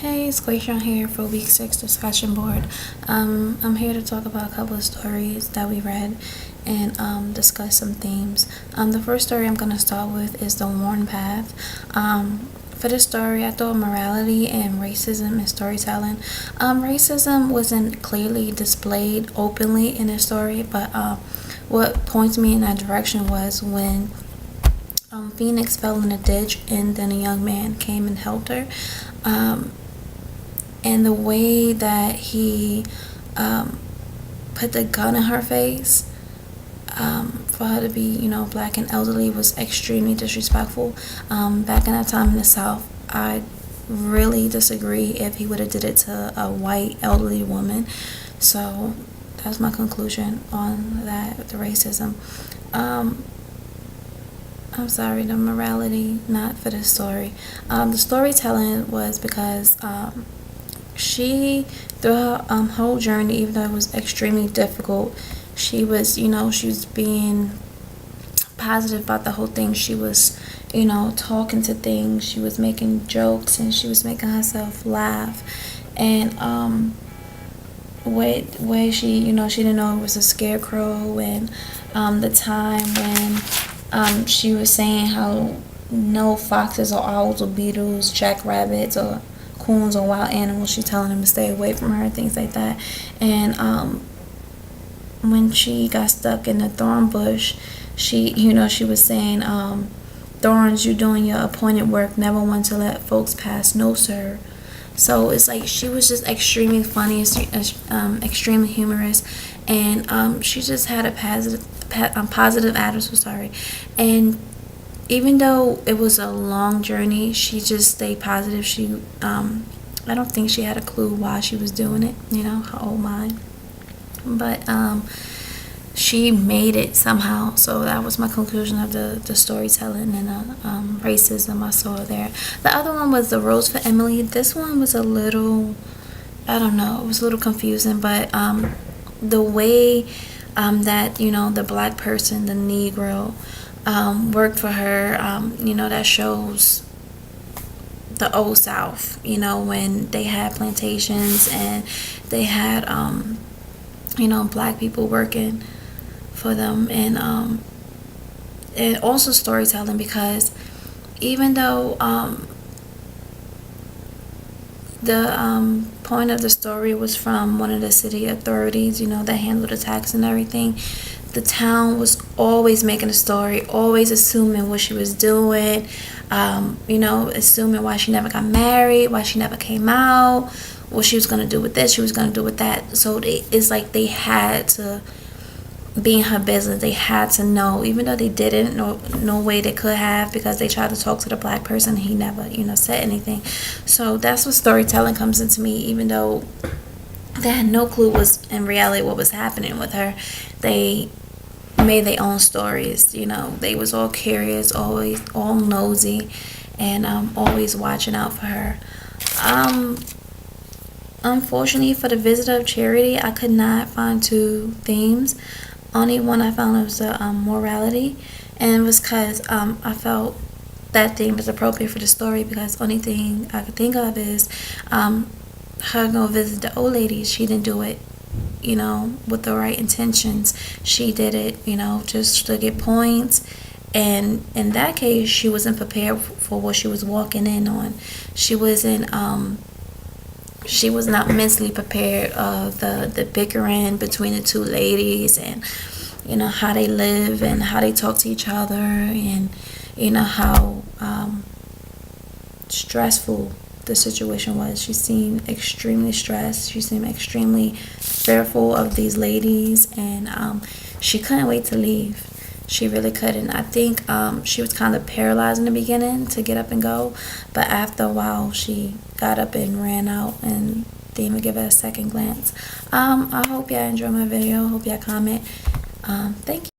Hey, it's Glacier here for week 6 discussion board. I'm here to talk about a couple of stories that we read and discuss some themes. The first story I'm going to start with is The Worn Path. For this story, I thought morality and racism in storytelling. Racism wasn't clearly displayed openly in the story, but what points me in that direction was when Phoenix fell in a ditch and then a young man came and helped her. And the way that he put the gun in her face for her to be, black and elderly was extremely disrespectful. Back in that time in the South, I really disagree if he would have did it to a white elderly woman. So that's my conclusion on that, the racism. I'm sorry, the morality, not for this story. The storytelling was because she, through her whole journey, even though it was extremely difficult, she was, she was being positive about the whole thing. She was, talking to things. She was making jokes and she was making herself laugh. And way she, she didn't know it was a scarecrow, and the time when she was saying how no foxes or owls or beetles, jackrabbits or coons or wild animals, she's telling them to stay away from her, things like that. And when she got stuck in the thorn bush, she was saying, thorns, you doing your appointed work, never want to let folks pass, no sir. So it's like she was just extremely funny, extremely humorous, and she just had a positive attitude. Sorry, and even though it was a long journey, she just stayed positive. She, I don't think she had a clue why she was doing it. Her old mind, but she made it somehow. So that was my conclusion of the storytelling and racism I saw there. The other one was The Rose for Emily. This one was a little, I don't know, it was a little confusing, but the way that the black person, the Negro, worked for her, that shows the old South, when they had plantations and they had black people working for them. And also storytelling, because even though the point of the story was from one of the city authorities, that handled the tax and everything, the town was always making a story, always assuming what she was doing, assuming why she never got married, why she never came out, what she was going to do with this, she was going to do with that. So it's like they had to be in her business. They had to know, even though they didn't, no way they could have, because they tried to talk to the black person. He never, said anything. So that's what storytelling comes into me. Even though they had no clue was in reality what was happening with her, they made their own stories. They was all curious, always all nosy, and always watching out for her. Unfortunately for the Visitor of Charity, I could not find two themes. Only one I found was the morality, and it was because I felt that theme was appropriate for the story, because only thing I could think of is her go visit the old ladies. She didn't do it, with the right intentions. She did it, just to get points. And in that case, she wasn't prepared for what she was walking in on. She wasn't. She was not mentally prepared of the bickering between the two ladies, and how they live and how they talk to each other, and how stressful the situation was. She seemed extremely stressed. She seemed extremely fearful of these ladies, and she couldn't wait to leave. She really couldn't. I think she was kind of paralyzed in the beginning to get up and go, but after a while she got up and ran out, and didn't even give it a second glance. I hope y'all enjoy my video. Hope y'all comment. Thank you.